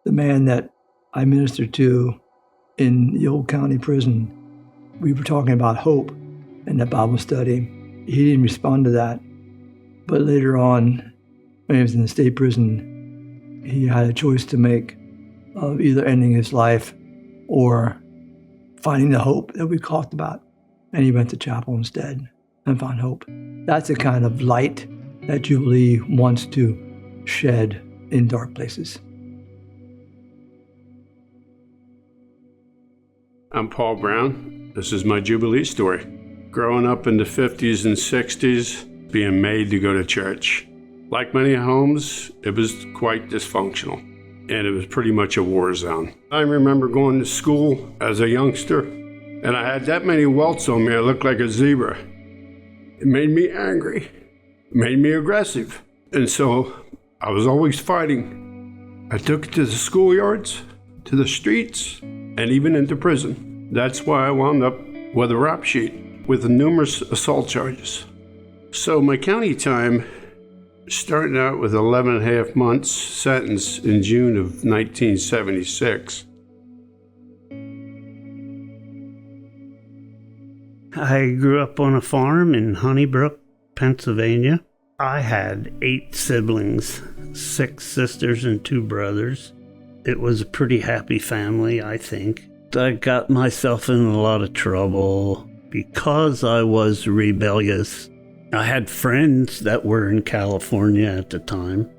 The man that I ministered to in the old county prison, we were talking about hope in that Bible study. He didn't respond to that. But later on, when he was in the state prison, he had a choice to make of either ending his life or finding the hope that we talked about. And he went to chapel instead and found hope. That's the kind of light that Jubilee wants to shed in dark places. I'm Paul Brown. This is my Jubilee story. Growing up in the 50s and 60s, being made to go to church. Like many homes, it was quite dysfunctional, and it was pretty much a war zone. I remember going to school as a youngster, and I had that many welts on me, I looked like a zebra. It made me angry, it made me aggressive, and so I was always fighting. I took it to the schoolyards, to the streets, and even into prison. That's why I wound up with a rap sheet with numerous assault charges. So my county time started out with 11 and a half months sentence in June of 1976. I grew up on a farm in Honeybrook, Pennsylvania. I had 8 siblings, 6 sisters and 2 brothers. It was a pretty happy family, I think. I got myself in a lot of trouble because I was rebellious. I had friends that were in California at the time.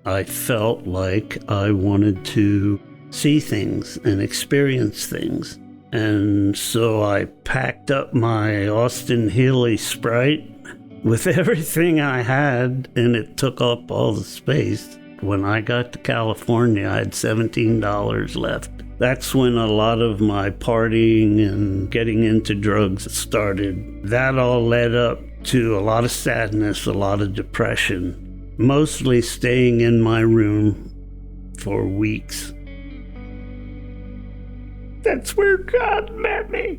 I felt like I wanted to see things and experience things. And so I packed up my Austin Healey Sprite with everything I had, and it took up all the space. When I got to California, I had $17 left. That's when a lot of my partying and getting into drugs started. That all led up to a lot of sadness, a lot of depression, mostly staying in my room for weeks. That's where God met me.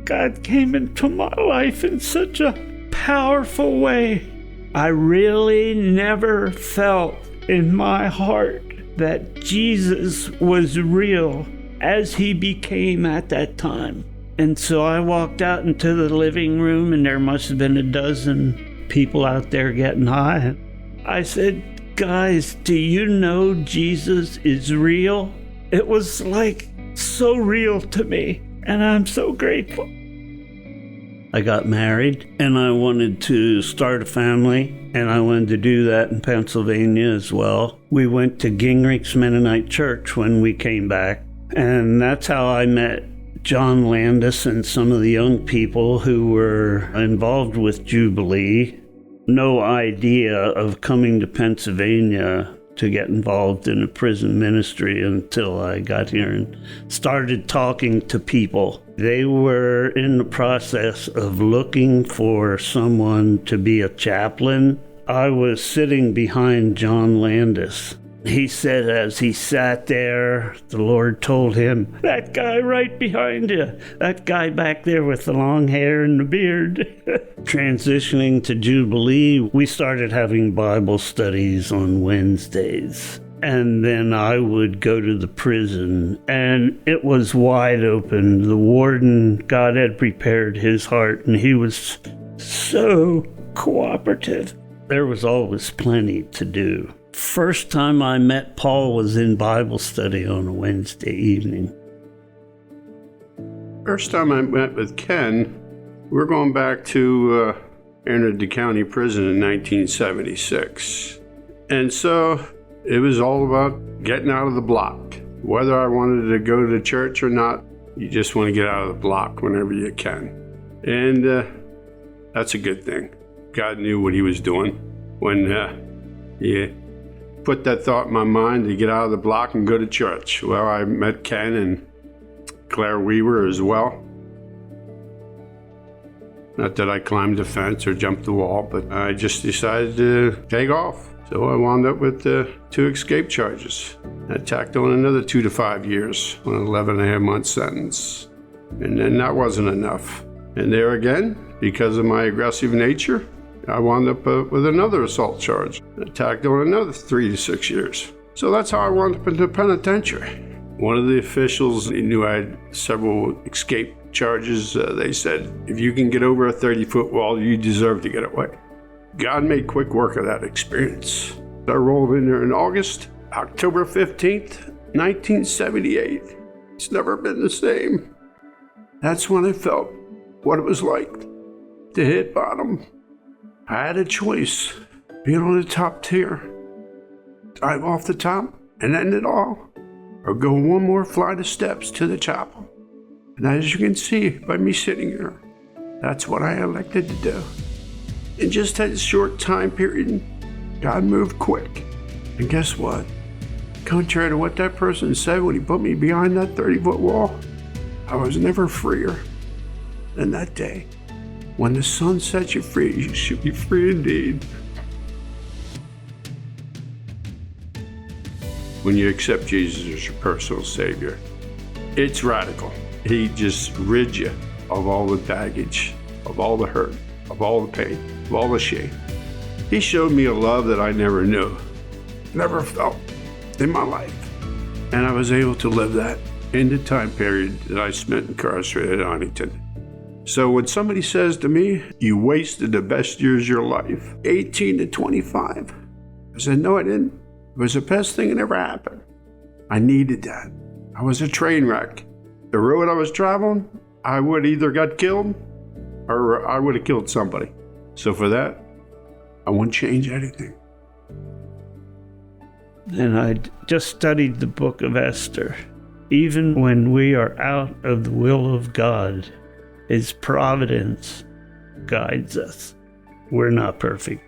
God came into my life in such a powerful way. I really never felt in my heart that Jesus was real as he became at that time. And so I walked out into the living room, and there must have been a dozen people out there getting high. I said, guys, do you know Jesus is real? It was like so real to me, and I'm so grateful. I got married, and I wanted to start a family, and I wanted to do that in Pennsylvania as well. We went to Gingrich's Mennonite Church when we came back, and that's how I met John Landis and some of the young people who were involved with Jubilee. No idea of coming to Pennsylvania to get involved in a prison ministry until I got here and started talking to people. They were in the process of looking for someone to be a chaplain. I was sitting behind John Landis. He said as he sat there, the Lord told him, that guy right behind you, that guy back there with the long hair and the beard. Transitioning to Jubilee, we started having Bible studies on Wednesdays. And then I would go to the prison, and it was wide open. The warden, God had prepared his heart, and he was so cooperative. There was always plenty to do. First time I met Paul was in Bible study on a Wednesday evening. First time I met with Ken, we're going back to entered the county prison in 1976. And so it was all about getting out of the block. Whether I wanted to go to church or not, you just want to get out of the block whenever you can. And that's a good thing. God knew what he was doing when he put that thought in my mind to get out of the block and go to church. Well, I met Ken and Claire Weaver as well. Not that I climbed the fence or jumped the wall, but I just decided to take off. So I wound up with 2 escape charges. I tacked on another 2 to 5 years on an 11 and a half month sentence. And then that wasn't enough. And there again, because of my aggressive nature, I wound up with another assault charge. I tacked on another 3 to 6 years. So that's how I wound up in the penitentiary. One of the officials, he knew I had several escape charges. They said, if you can get over a 30-foot wall, you deserve to get away. God made quick work of that experience. I rolled in there in August, October 15th, 1978. It's never been the same. That's when I felt what it was like to hit bottom. I had a choice, being on the top tier, dive off the top and end it all, or go one more flight of steps to the chapel. And as you can see by me sitting here, that's what I elected to do. In just that short time period, God moved quick. And guess what? Contrary to what that person said when he put me behind that 30-foot wall, I was never freer than that day. When the sun sets you free, you should be free indeed. When you accept Jesus as your personal Savior, it's radical. He just rids you of all the baggage, of all the hurt, of all the pain, of all the shame. He showed me a love that I never knew, never felt in my life. And I was able to live that in the time period that I spent incarcerated at Huntington. So when somebody says to me, you wasted the best years of your life, 18 to 25, I said, no, I didn't. It was the best thing that ever happened. I needed that. I was a train wreck. The road I was traveling, I would either got killed or I would have killed somebody. So for that, I wouldn't change anything. And I just studied the book of Esther. Even when we are out of the will of God, His providence guides us. We're not perfect.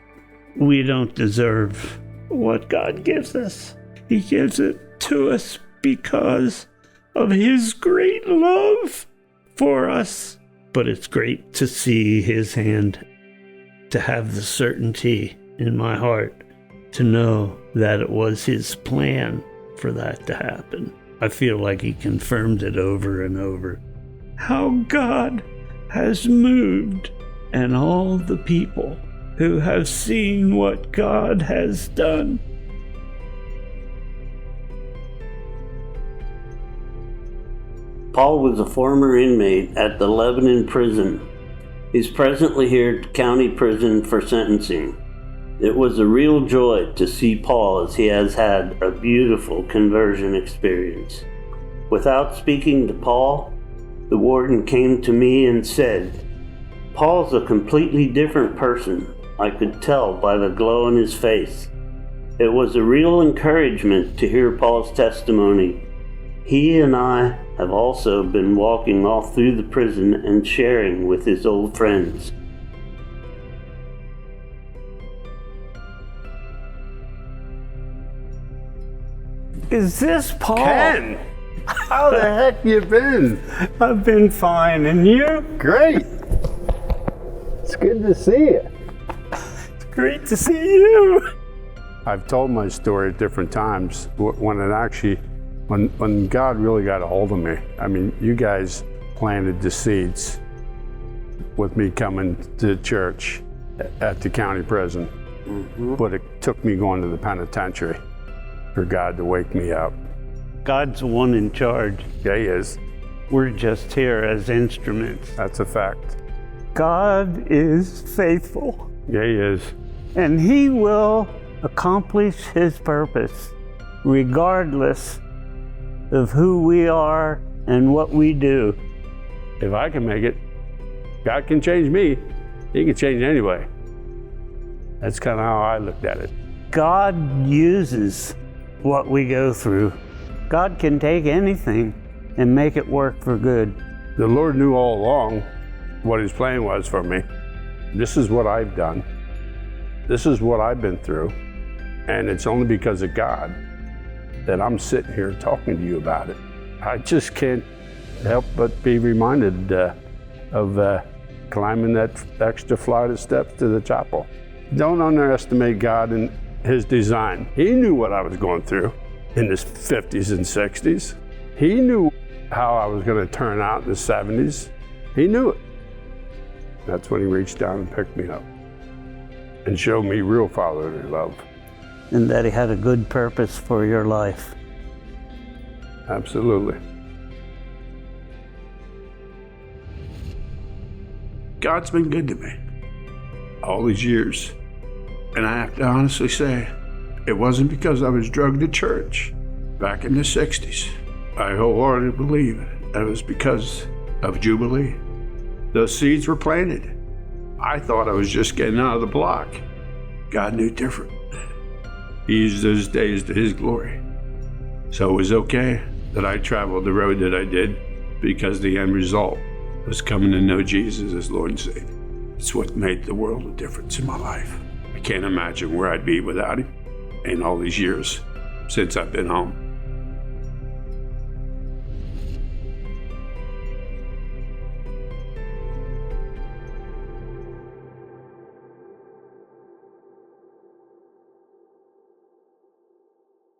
We don't deserve what God gives us. He gives it to us because of His great love for us. But it's great to see His hand, to have the certainty in my heart, to know that it was His plan for that to happen. I feel like He confirmed it over and over. How God has moved, and all the people who have seen what God has done. Paul was a former inmate at the Lebanon prison. He's presently here at county prison for sentencing. It was a real joy to see Paul, as he has had a beautiful conversion experience. Without speaking to Paul, the warden came to me and said, Paul's a completely different person. I could tell by the glow in his face. It was a real encouragement to hear Paul's testimony. He and I have also been walking all through the prison and sharing with his old friends. Is this Paul? Ken, how the heck you been? I've been fine, and you? Great. It's good to see you. It's great to see you. I've told my story at different times when it actually, when God really got a hold of me. I mean, you guys planted the seeds with me coming to church at the county prison. Mm-hmm. But it took me going to the penitentiary for God to wake me up. God's the one in charge. Yeah, He is. We're just here as instruments. That's a fact. God is faithful. Yeah, He is. And He will accomplish His purpose, regardless of who we are and what we do. If I can make it, God can change me. He can change anybody. That's kind of how I looked at it. God uses what we go through. God can take anything and make it work for good. The Lord knew all along what His plan was for me. This is what I've done. This is what I've been through. And it's only because of God that I'm sitting here talking to you about it. I just can't help but be reminded of climbing that extra flight of steps to the chapel. Don't underestimate God and His design. He knew what I was going through in the 50s and 60s. He knew how I was going to turn out in the 70s. He knew it. That's when He reached down and picked me up and showed me real fatherly love. and that He had a good purpose for your life. Absolutely. God's been good to me all these years. And I have to honestly say, it wasn't because I was drugged to church back in the 60s. I wholeheartedly believe that it was because of Jubilee. Those seeds were planted. I thought I was just getting out of the block. God knew different. He used those days to His glory. So it was okay that I traveled the road that I did, because the end result was coming to know Jesus as Lord and Savior. It's what made the world of difference in my life. I can't imagine where I'd be without Him in all these years since I've been home.